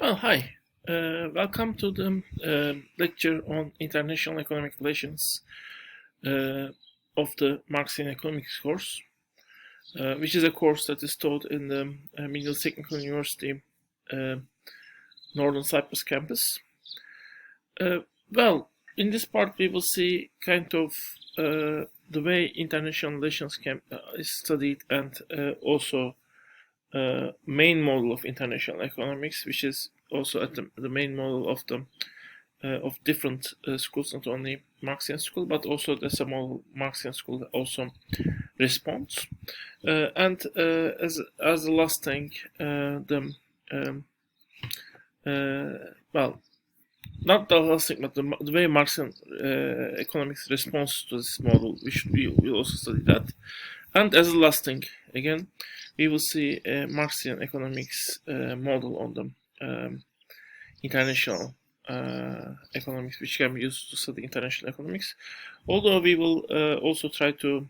Well, hi. Welcome to the lecture on international economic relations uh, of the Marxian economics course, which is a course that is taught in the Middle Technical University uh, Northern Cyprus campus. Uh, well, in this part, we will see kind of the way international relations is studied and also main model of international economics, which is also at the main model of the of different schools, not only Marxian school, but also the small Marxian school that also responds. And as the last thing, the well, not the last thing, but the way Marxian economics responds to this model, we will also study that. And as the last thing, again, we will see a Marxian economics model on the international economics, which can be used to study international economics. Although we will also try to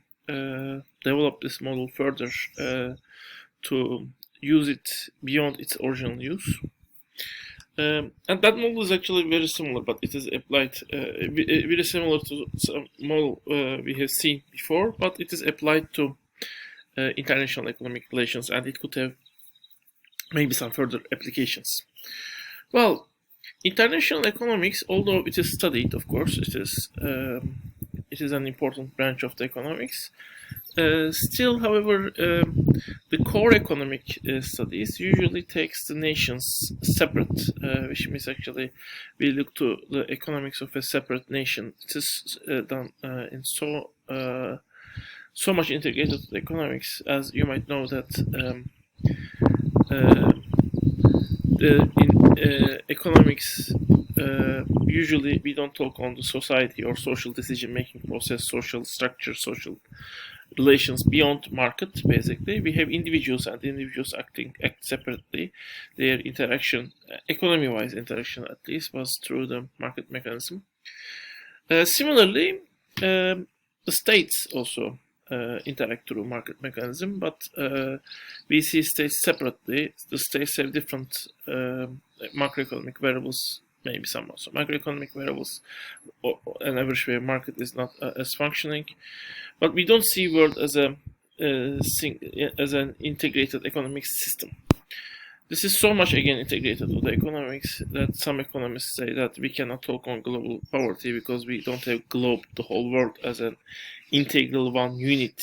develop this model further to use it beyond its original use. And that model is actually very similar, but it is applied very similar to some model we have seen before, but it is applied to international economic relations, and it could have maybe some further applications. Well, international economics, although it is studied, of course, it is an important branch of the economics. Still, however, the core economic studies usually takes the nations separate, which means actually we look to the economics of a separate nation. It is done in so much integrated with economics, as you might know that in economics, usually we don't talk on the society or social decision-making process, social structure, social relations beyond market. Basically, we have individuals, and individuals act separately. Their interaction, economy-wise interaction at least, was through the market mechanism. Similarly, the states also interact through market mechanism, but we see states separately. The states have different macroeconomic variables, maybe some also microeconomic variables. An average where market is not as functioning, but we don't see world as an integrated economic system. This is so much again integrated with the economics that some economists say that we cannot talk on global poverty because we don't have globe, the whole world, as an integral one unit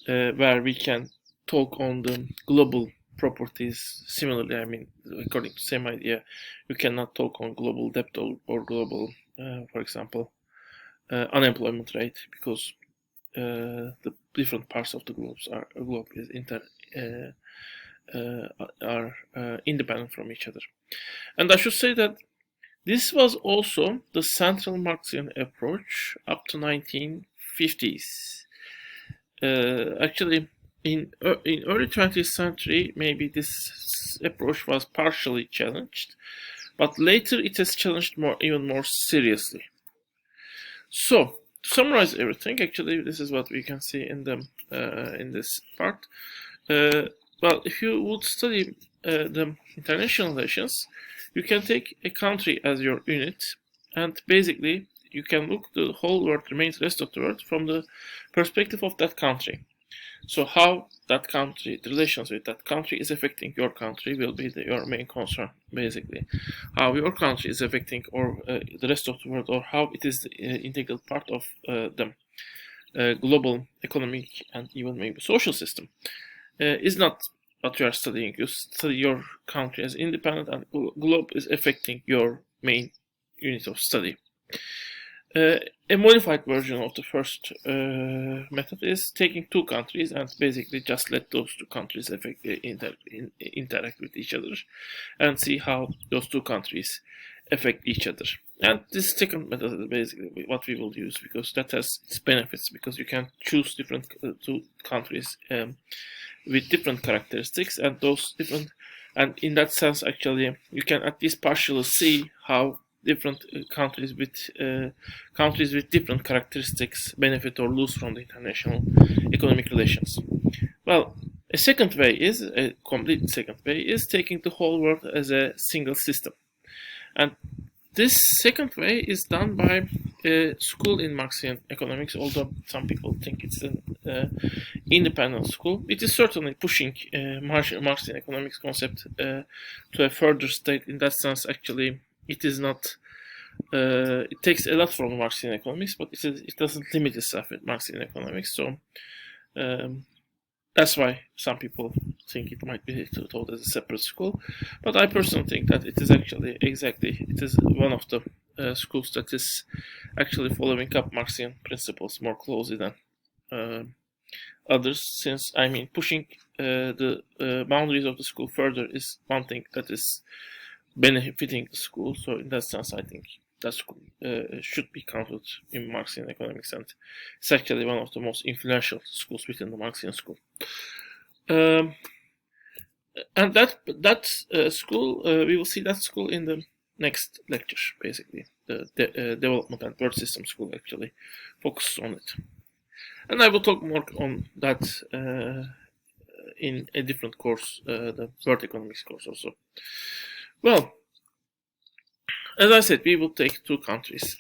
where we can talk on the global properties. Similarly, I mean, according to the same idea, you cannot talk on global debt or global, for example, unemployment rate, because the different parts of the globe is are independent from each other. And I should say that this was also the central Marxian approach up to 1950s. Actually, in early 20th century, maybe this approach was partially challenged, but later it has challenged even more seriously. So, to summarize everything, actually, this is what we can see in this part. Well, if you would study the international relations, you can take a country as your unit, and basically you can look the whole world, the rest of the world, from the perspective of that country. So how that country, the relations with that country is affecting your country will be your main concern, basically. How your country is affecting the rest of the world, or how it is the integral part of the global economic and even maybe social system. Is not what you are studying. You study your country as independent, and globe is affecting your main unit of study. A modified version of the first method is taking two countries and basically just let those two countries interact with each other and see how those two countries affect each other. And this second method is basically what we will use, because that has its benefits, because you can choose different two countries with different characteristics, and in that sense, actually, you can at least partially see how different countries with different characteristics benefit or lose from the international economic relations. Well, A second way is, a complete second way, is taking the whole world as a single system. And this second way is done by a school in Marxian economics, although some people think it's an independent school. It is certainly pushing Marxian economics concept to a further state. In that sense, actually, it is not. It takes a lot from Marxian economics, but it doesn't limit itself with Marxian economics. So that's why some people think it might be taught as a separate school. But I personally think that it is actually it is one of the schools that is actually following up Marxian principles more closely than others, since I mean pushing the boundaries of the school further is one thing that is benefiting the school. So in that sense, I think that school should be counted in Marxian economics, and it's actually one of the most influential schools within the Marxian school. And that school, we will see that school in the next lecture, basically. The development and word system school actually focuses on it. And I will talk more on that in a different course, the word economics course also. Well, as I said, we will take two countries,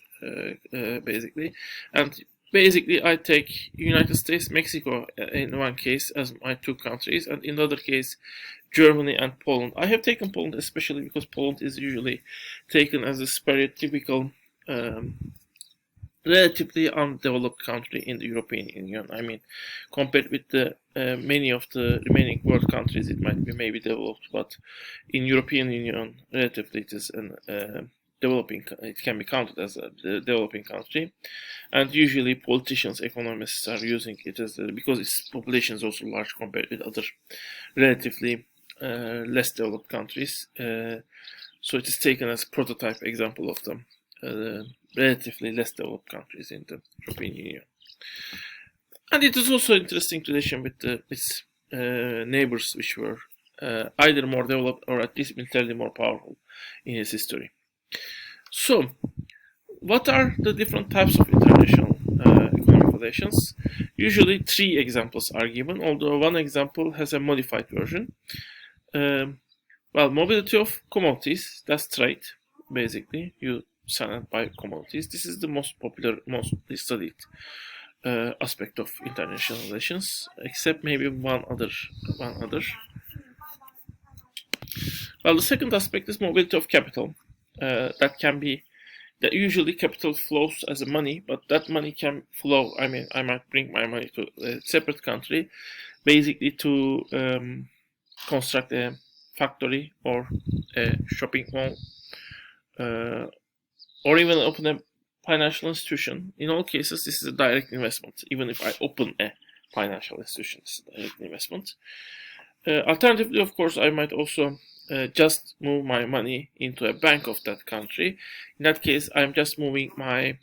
basically. And basically, I take United States, Mexico in one case as my two countries, and in the other case, Germany and Poland. I have taken Poland especially because Poland is usually taken as a stereotypical, relatively undeveloped country in the European Union. I mean, compared with the many of the remaining world countries, it might be maybe developed, but in European Union, relatively it is an developing. It can be counted as a developing country, and usually politicians, economists are using it as because its population is also large compared with other relatively less developed countries. So it is taken as a prototype example of the relatively less developed countries in the European Union. And it is also interesting relation with its neighbors, which were either more developed or at least militarily more powerful in its history. So, what are the different types of international economic relations? Usually 3 examples are given, although one example has a modified version. Well, mobility of commodities, that's trade, basically. You sell and buy commodities. This is the most popular, mostly studied aspect of international relations, except maybe one other. Well, the second aspect is mobility of capital. That usually capital flows as a money, but that money can flow. I mean, I might bring my money to a separate country, basically to construct a factory or a shopping mall, or even open a financial institution. In all cases, this is a direct investment. Even if I open a financial institution, it's a direct investment. Alternatively, of course, I might also just move my money into a bank of that country. In that case, I'm just moving my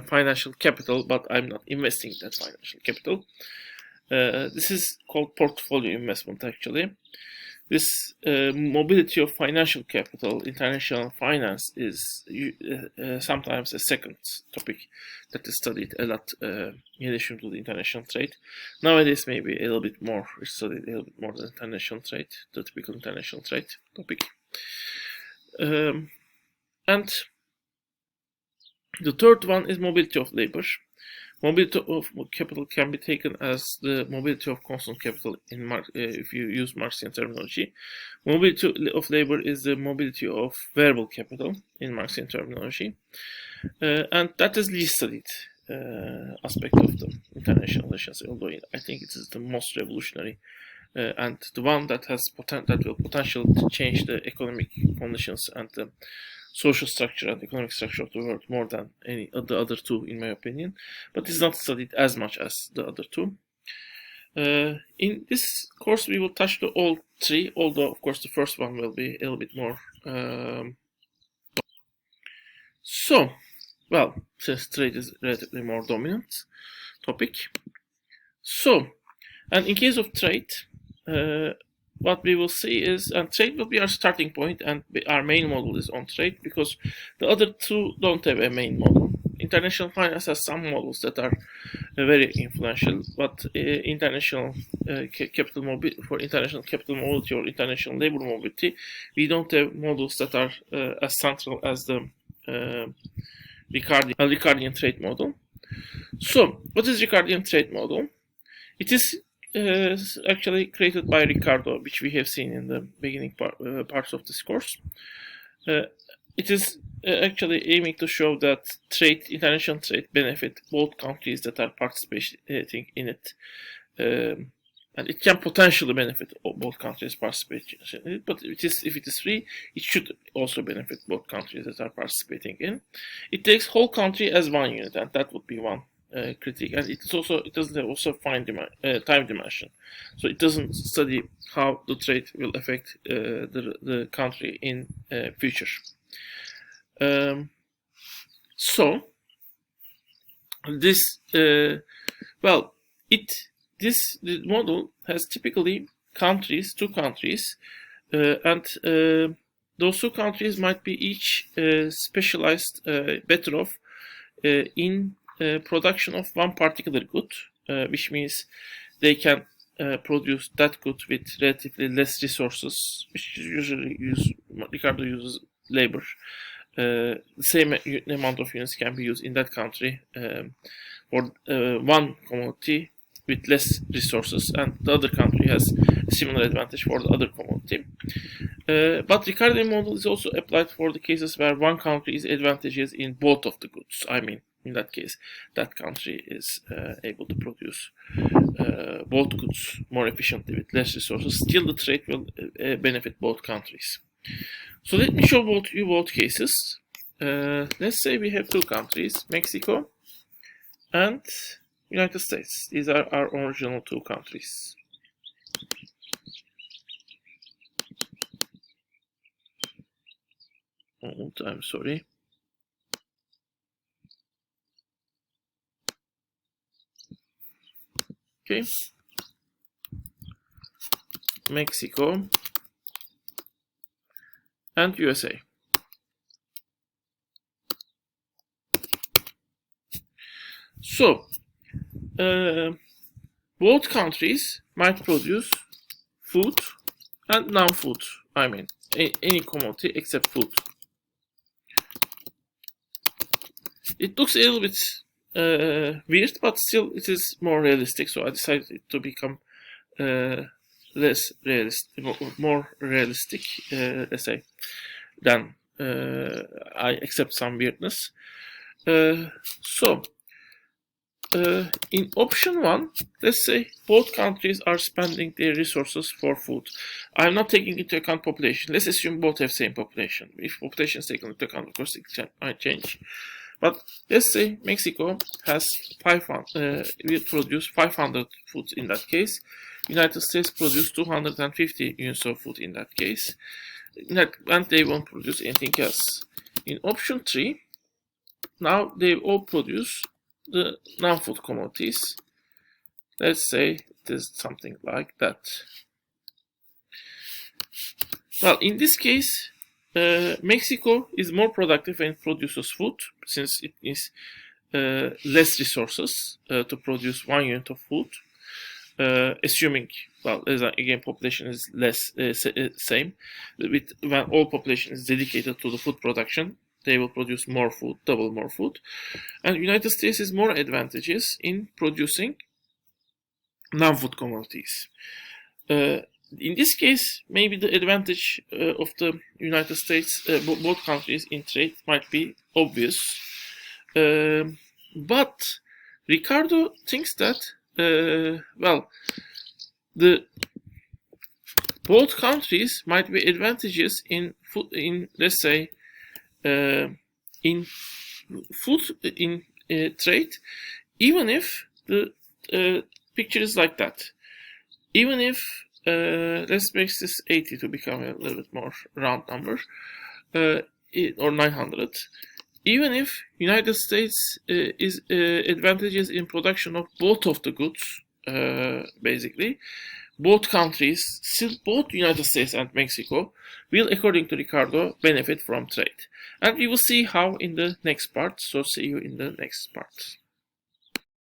financial capital, but I'm not investing that financial capital. This is called portfolio investment, actually. This mobility of financial capital, international finance, is sometimes a second topic that is studied a lot in addition to the international trade. Nowadays, maybe a little bit more, it's studied a little bit more than international trade, the typical international trade topic. And the third one is mobility of labor. Mobility of capital can be taken as the mobility of constant capital if you use Marxian terminology. Mobility of labor is the mobility of variable capital in Marxian terminology. And that is least studied aspect of the international relations, although I think it is the most revolutionary and the one that will potential to change the economic conditions and the social structure and economic structure of the world more than any of the other two, in my opinion, but it's not studied as much as the other two. In this course, we will touch the all 3, although of course the first one will be a little bit more. Well, since trade is relatively more dominant topic. And in case of trade, what we will see is, and trade will be our starting point, and our main model is on trade, because the other two don't have a main model. international finance has some models that are very influential, but international capital mobility, for international capital mobility or international labor mobility, we don't have models that are as central as the Ricardian trade model. So, what is Ricardian trade model? It is actually created by Ricardo, which we have seen in the beginning parts of this course. It is actually aiming to show that international trade benefit both countries that are participating in it, and it can potentially benefit both countries participating in it. But if it is free, it should also benefit both countries that are participating in. It takes whole country as one unit, and that would be one critique. And it doesn't have also time dimension, so it doesn't study how the trade will affect the country in future. So this the model has typically two countries, and those two countries might be each specialized better off in production of one particular good, which means they can produce that good with relatively less resources, which usually Ricardo uses labor. The same amount of units can be used in that country for one commodity with less resources, and the other country has a similar advantage for the other commodity. But Ricardian model is also applied for the cases where one country is advantageous in both of the goods. I mean, in that case, that country is able to produce both goods more efficiently with less resources. Still, the trade will benefit both countries. So let me show you both cases. Let's say we have two countries, Mexico and United States. These are our original two countries. I'm sorry. Okay. Mexico and USA. So, both countries might produce food and non-food. I mean, any commodity except food. It looks a little bit weird, but still it is more realistic. So I decided it to become less realistic, more realistic, let's say, than I accept some weirdness. In option 1, let's say both countries are spending their resources for food. I'm not taking into account population. Let's assume both have same population. If population is taken into account, of course, it might change. But let's say Mexico has 500, will produce 500 food in that case. United States produce 250 units of food in that case. And they won't produce anything else. In option 3, now they all produce the non-food commodities. Let's say it is something like that. Well, in this case, Mexico is more productive and produces food, since it needs less resources to produce 1 unit of food. Assuming, well, again, population is same. When all population is dedicated to the food production, they will produce more food, double more food. And United States is more advantageous in producing non-food commodities. In this case, maybe the advantage of the United States, both countries in trade, might be obvious. But Ricardo thinks that, both countries might be advantageous in let's say, in trade, even if the picture is like that. Even if let's make this 80 to become a little bit more round number, or 900. Even if United States is advantageous in production of both of the goods, basically, both countries, still both United States and Mexico, will, according to Ricardo, benefit from trade. And we will see how in the next part, so see you in the next part.